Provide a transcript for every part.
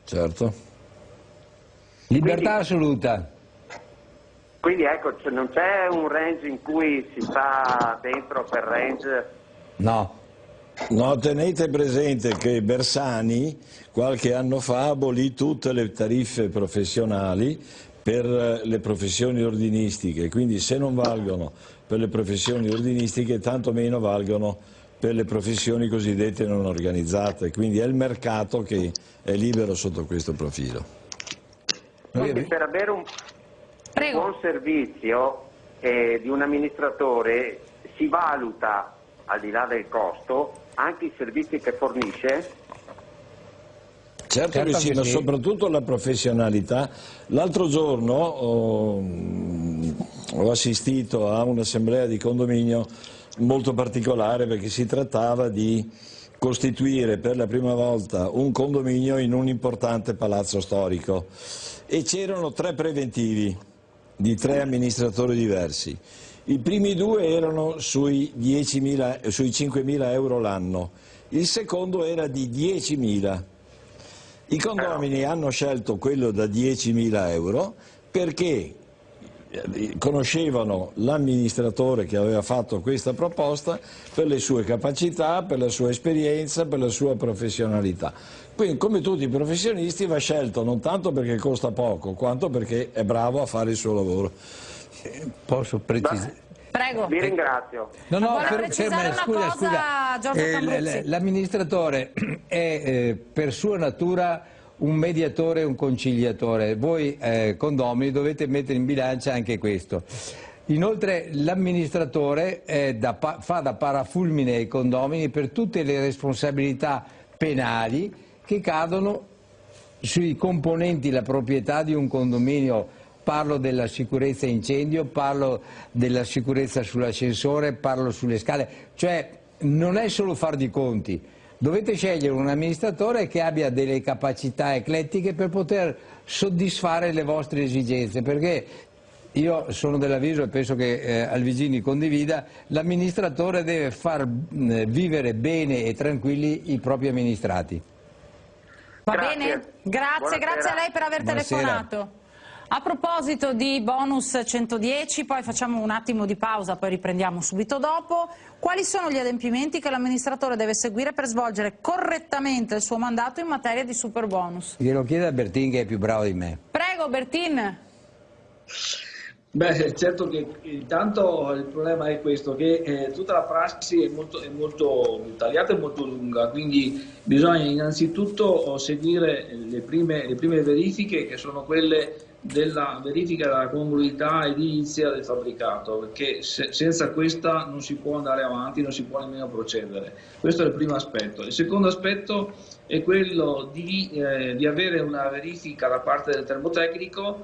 Certo. Libertà assoluta. Quindi ecco, non c'è un range in cui si sta dentro per range? No. No, tenete presente che Bersani qualche anno fa abolì tutte le tariffe professionali per le professioni ordinistiche, quindi se non valgono per le professioni ordinistiche tanto meno valgono per le professioni cosiddette non organizzate, quindi è il mercato che è libero sotto questo profilo. Quindi per avere un buon servizio di un amministratore si valuta, al di là del costo, anche i servizi che fornisce? Certo che sì, ma soprattutto la professionalità. L'altro giorno ho assistito a un'assemblea di condominio molto particolare perché si trattava di costituire per la prima volta un condominio in un importante palazzo storico e c'erano 3 preventivi di 3 amministratori diversi. I primi 2 erano sui 5.000 euro l'anno, il secondo era di 10.000. I condomini hanno scelto quello da 10.000 euro perché conoscevano l'amministratore che aveva fatto questa proposta per le sue capacità, per la sua esperienza, per la sua professionalità. Quindi come tutti i professionisti va scelto non tanto perché costa poco, quanto perché è bravo a fare il suo lavoro. Posso precisare? Prego. Vi ringrazio. No, scusa. L'amministratore è per sua natura un mediatore e un conciliatore. Voi condomini dovete mettere in bilancia anche questo. Inoltre l'amministratore fa da parafulmine ai condomini per tutte le responsabilità penali che cadono sui componenti la proprietà di un condominio. Parlo della sicurezza incendio, parlo della sicurezza sull'ascensore, parlo sulle scale, cioè non è solo far di conti, dovete scegliere un amministratore che abbia delle capacità eclettiche per poter soddisfare le vostre esigenze, perché io sono dell'avviso e penso che Alvigini condivida, l'amministratore deve far vivere bene e tranquilli i propri amministrati. Va bene? Grazie a lei per aver telefonato. A proposito di bonus 110, poi facciamo un attimo di pausa, poi riprendiamo subito dopo. Quali sono gli adempimenti che l'amministratore deve seguire per svolgere correttamente il suo mandato in materia di super bonus? Glielo chiede a Bertin che è più bravo di me. Prego Bertin. Beh, certo che intanto il problema è questo, che tutta la prassi è molto tagliata e molto lunga, quindi bisogna innanzitutto seguire le prime verifiche, che sono quelle della verifica della congruità edilizia del fabbricato, perché senza questa non si può andare avanti, non si può nemmeno procedere. Questo è il primo aspetto. Il secondo aspetto è quello di avere una verifica da parte del termotecnico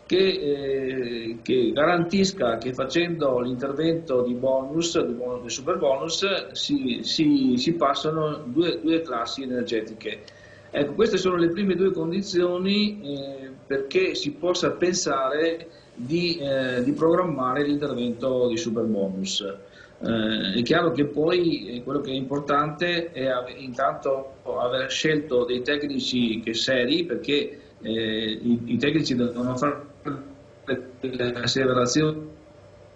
che garantisca che facendo l'intervento di bonus, di super bonus, si passano due classi energetiche. Ecco, queste sono le prime 2 condizioni perché si possa pensare di programmare l'intervento di super bonus. È chiaro che poi quello che è importante è intanto aver scelto dei tecnici seri, perché i tecnici devono fare le asseverazioni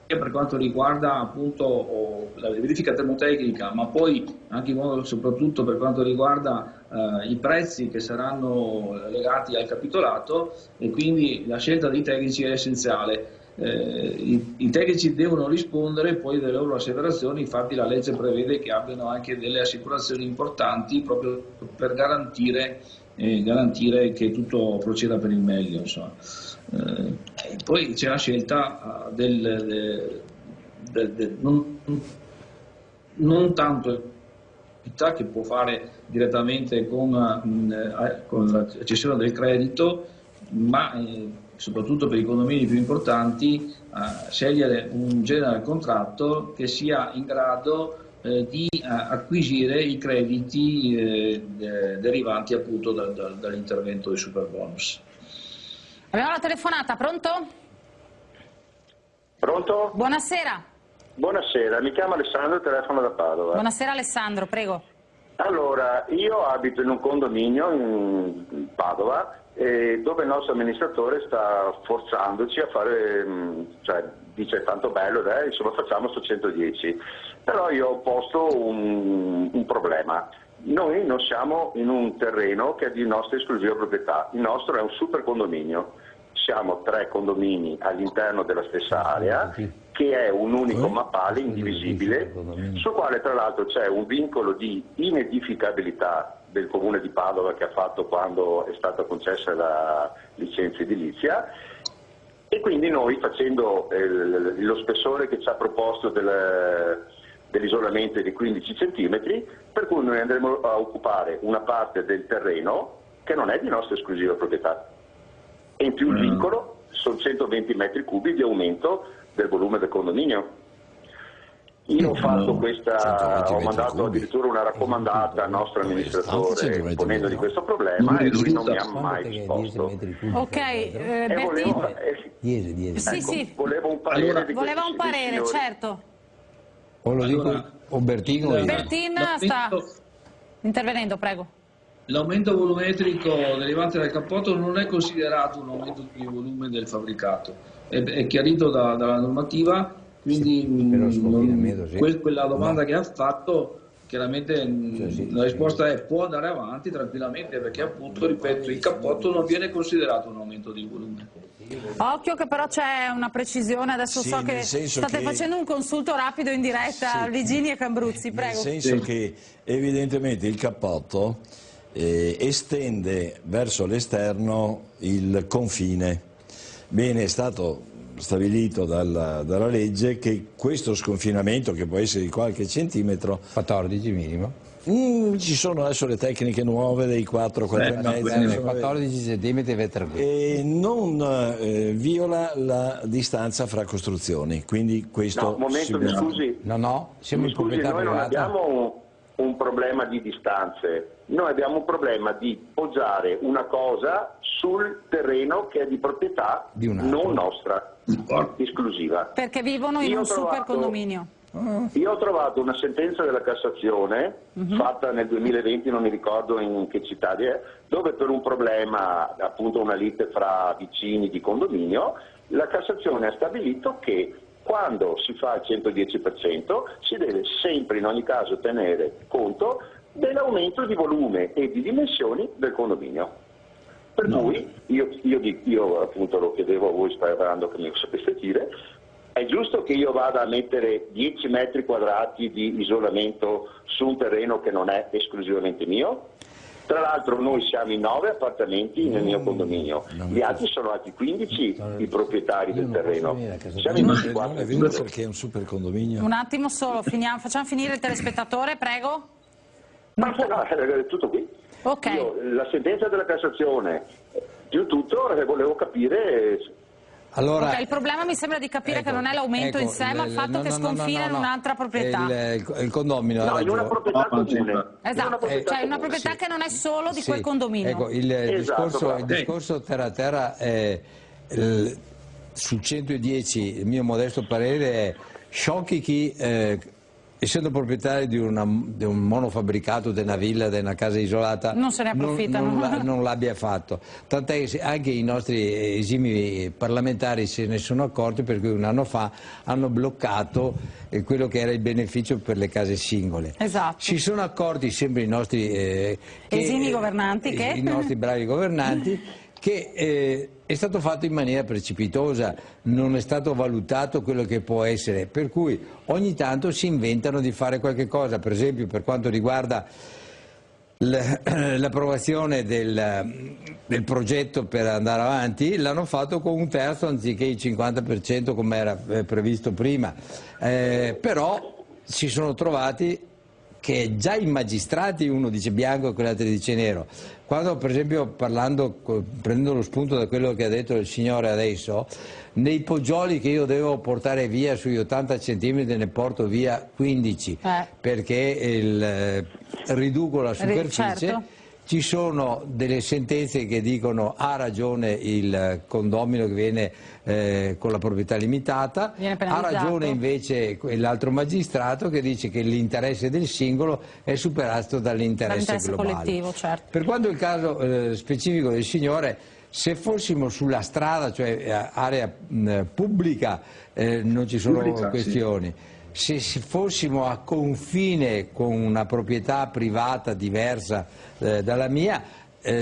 per quanto riguarda appunto la verifica termotecnica, ma poi anche in modo soprattutto per quanto riguarda i prezzi che saranno legati al capitolato, e quindi la scelta dei tecnici è essenziale. I tecnici devono rispondere poi delle loro asseverazioni, infatti la legge prevede che abbiano anche delle assicurazioni importanti proprio per garantire che tutto proceda per il meglio, insomma. Poi c'è la scelta non tanto che può fare direttamente con la cessione del credito, ma soprattutto per i condomini più importanti scegliere un general contractor che sia in grado di acquisire i crediti derivanti appunto dall'intervento del super bonus. Abbiamo la telefonata, pronto? Pronto? Buonasera. Buonasera, mi chiamo Alessandro, telefono da Padova. Buonasera Alessandro, prego. Allora, io abito in un condominio in Padova dove il nostro amministratore sta forzandoci a fare, cioè dice tanto bello, insomma facciamo sto 110, però io ho posto un problema. Noi non siamo in un terreno che è di nostra esclusiva proprietà, il nostro è un super condominio, siamo 3 condomini all'interno della stessa area, che è un unico mappale indivisibile, sul quale tra l'altro c'è un vincolo di inedificabilità del Comune di Padova che ha fatto quando è stata concessa la licenza edilizia, e quindi noi, facendo lo spessore che ci ha proposto dell'isolamento di 15 centimetri, per cui noi andremo a occupare una parte del terreno che non è di nostra esclusiva proprietà, e in più il vincolo sono 120 metri cubi di aumento del volume del condominio. Io ho fatto ho mandato addirittura una raccomandata al nostro amministratore ponendo di questo problema e lui non mi ha mai risposto. Ok, volevo un parere di voleva un parere, certo. O lo dico o Bertino? Bertin sta intervenendo, prego. L'aumento volumetrico derivante dal cappotto non è considerato un aumento di volume del fabbricato, è chiarito dalla normativa, quindi quella domanda che ha fatto, chiaramente la risposta è può andare avanti tranquillamente, perché appunto, ripeto, il cappotto non viene considerato un aumento di volume. Occhio che però c'è una precisione, adesso so che state facendo un consulto rapido in diretta, Vigini e Cambruzzi, prego. Nel senso che evidentemente il cappotto estende verso l'esterno il confine. Bene, è stato stabilito dalla legge che questo sconfinamento, che può essere di qualche centimetro, 14 minimo, ci sono adesso le tecniche nuove dei 4,5 14 cm e non viola la distanza fra costruzioni, quindi questo scusi, siamo in proprietà noi non abbiamo un problema di distanze, noi abbiamo un problema di poggiare una cosa sul terreno che è di proprietà non nostra, esclusiva. Perché vivono in un super condominio. Io ho trovato una sentenza della Cassazione fatta nel 2020, non mi ricordo in che città è, dove per un problema, appunto una lite fra vicini di condominio, la Cassazione ha stabilito che quando si fa il 110% si deve sempre in ogni caso tenere conto dell'aumento di volume e di dimensioni del condominio. Per cui io appunto lo chiedevo a voi sperando che mi sapeste dire, è giusto che io vada a mettere 10 metri quadrati di isolamento su un terreno che non è esclusivamente mio? Tra l'altro noi siamo in 9 appartamenti nel mio condominio, gli altri sono altri 15 i proprietari del terreno. Siamo in 24. Non è vero perché è un super condominio. Un attimo solo, facciamo finire il telespettatore, prego. È tutto qui. Okay. La sentenza della Cassazione, più tutto volevo capire. Allora, il problema mi sembra di capire che non è l'aumento in sé, ma il fatto che sconfina in un'altra proprietà. Il condominio. No, in una proprietà comune. Esatto, cioè una proprietà che non è solo di quel condominio. Ecco, il discorso terra è sul 110, il mio modesto parere è sciocchi chi essendo proprietari di un monofabbricato, di una villa, di una casa isolata, non se ne approfittano. Non l'abbia fatto. Tant'è che anche i nostri esimi parlamentari se ne sono accorti, perché un anno fa hanno bloccato quello che era il beneficio per le case singole. Esatto. Si sono accorti sempre i nostri esimi governanti, i nostri bravi governanti, che è stato fatto in maniera precipitosa, non è stato valutato quello che può essere, per cui ogni tanto si inventano di fare qualche cosa. Per esempio, per quanto riguarda l'approvazione del progetto per andare avanti, l'hanno fatto con un terzo anziché il 50% come era previsto prima, però si sono trovati che già i magistrati, uno dice bianco e quell'altro dice nero. Quando per esempio prendendo lo spunto da quello che ha detto il signore adesso, nei poggioli che io devo portare via sugli 80 centimetri ne porto via 15 perché riduco la superficie. Certo. ci sono delle sentenze che dicono ha ragione il condomino che viene con la proprietà limitata, ha ragione invece l'altro magistrato che dice che l'interesse del singolo è superato dall'interesse globale. Collettivo, certo. Per quanto il caso specifico del signore, se fossimo sulla strada, cioè area pubblica, non ci sono questioni. Sì. Se fossimo a confine con una proprietà privata diversa dalla mia,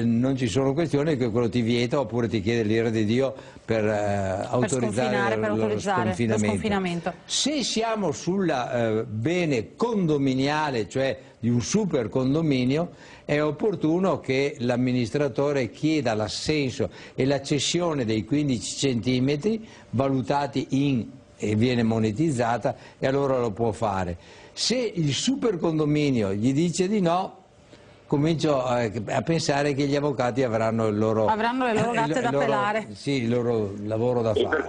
non ci sono questioni che quello ti vieta oppure ti chiede l'ira di Dio per autorizzare lo sconfinamento. Se siamo sul bene condominiale, cioè di un super condominio, è opportuno che l'amministratore chieda l'assenso e la cessione dei 15 centimetri valutati e viene monetizzata, e allora lo può fare. Se il super condominio gli dice di no, comincio a pensare che gli avvocati avranno le loro gatte da pelare. Sì, il loro lavoro da fare. E per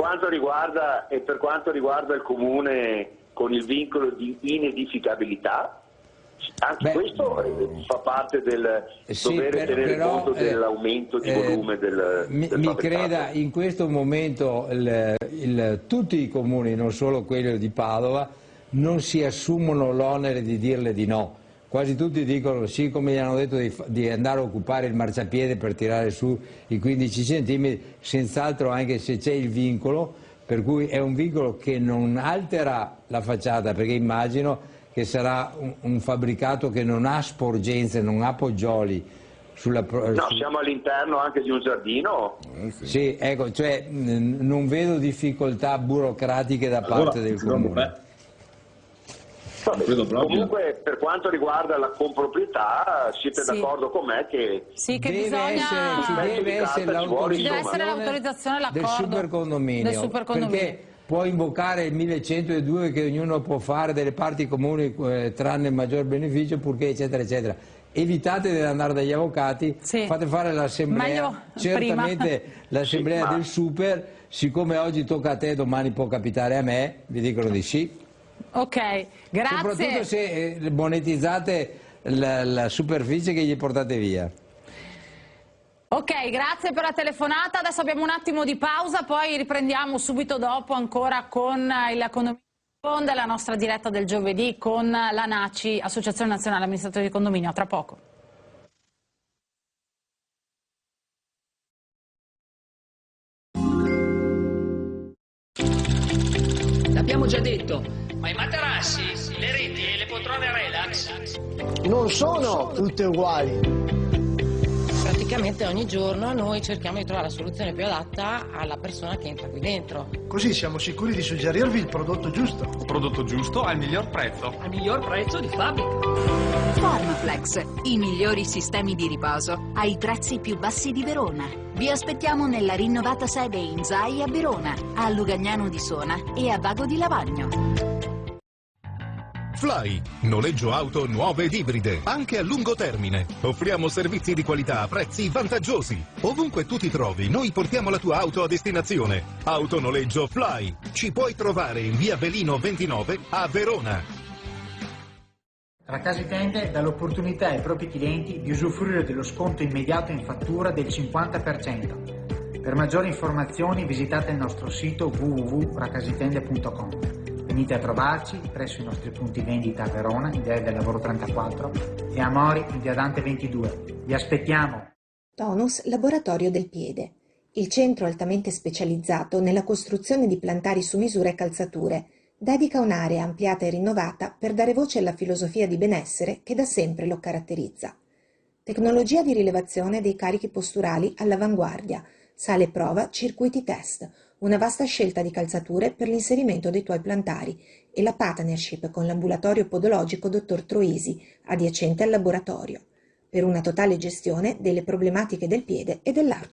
quanto riguarda il comune con il vincolo di inedificabilità, anche questo fa parte del dovere tenere conto dell'aumento di volume del mi creda, in questo momento tutti i comuni, non solo quello di Padova, non si assumono l'onere di dirle di no. Quasi tutti dicono sì, come gli hanno detto di andare a occupare il marciapiede per tirare su i 15 centimetri, senz'altro, anche se c'è il vincolo, per cui è un vincolo che non altera la facciata, perché immagino che sarà un fabbricato che non ha sporgenze, non ha poggioli. Siamo all'interno anche di un giardino. Sì, ecco, cioè non vedo difficoltà burocratiche da parte del comune. Comunque, per quanto riguarda la comproprietà, siete d'accordo con me che, deve essere l'autorizzazione, del supercondominio, perché può invocare il 1102 che ognuno può fare delle parti comuni tranne il maggior beneficio, purché eccetera eccetera. Evitate di andare dagli avvocati, fate fare l'assemblea, certamente l'assemblea del super, siccome oggi tocca a te, domani può capitare a me, vi dicono di sì. Ok, grazie. Soprattutto se monetizzate la superficie che gli portate via. Ok, grazie per la telefonata. Adesso abbiamo un attimo di pausa, poi riprendiamo subito dopo ancora con il condominio della nostra diretta del giovedì con l'ANACI, Associazione Nazionale Amministratori di Condominio. A tra poco. L'abbiamo già detto, ma i materassi, le reti e le poltrone relax non sono tutte uguali. Praticamente ogni giorno noi cerchiamo di trovare la soluzione più adatta alla persona che entra qui dentro. Così siamo sicuri di suggerirvi il prodotto giusto. Prodotto giusto al miglior prezzo. Al miglior prezzo di fabbrica. Formaflex, i migliori sistemi di riposo ai prezzi più bassi di Verona. Vi aspettiamo nella rinnovata sede in Zai a Verona, a Lugagnano di Sona e a Vago di Lavagno. Fly, noleggio auto nuove ed ibride, anche a lungo termine. Offriamo servizi di qualità a prezzi vantaggiosi. Ovunque tu ti trovi, noi portiamo la tua auto a destinazione. Autonoleggio Fly. Ci puoi trovare in via Belino 29 a Verona. Rakasitende dà l'opportunità ai propri clienti di usufruire dello sconto immediato in fattura del 50%. Per maggiori informazioni visitate il nostro sito www.rakasitende.com. Venite a trovarci presso i nostri punti vendita a Verona, in via del Lavoro 34, e a Mori, in via Dante 22. Vi aspettiamo! Tonus Laboratorio del Piede, il centro altamente specializzato nella costruzione di plantari su misura e calzature, dedica un'area ampliata e rinnovata per dare voce alla filosofia di benessere che da sempre lo caratterizza. Tecnologia di rilevazione dei carichi posturali all'avanguardia, sale prova, circuiti test, una vasta scelta di calzature per l'inserimento dei tuoi plantari e la partnership con l'ambulatorio podologico Dottor Troisi, adiacente al laboratorio, per una totale gestione delle problematiche del piede e dell'arto.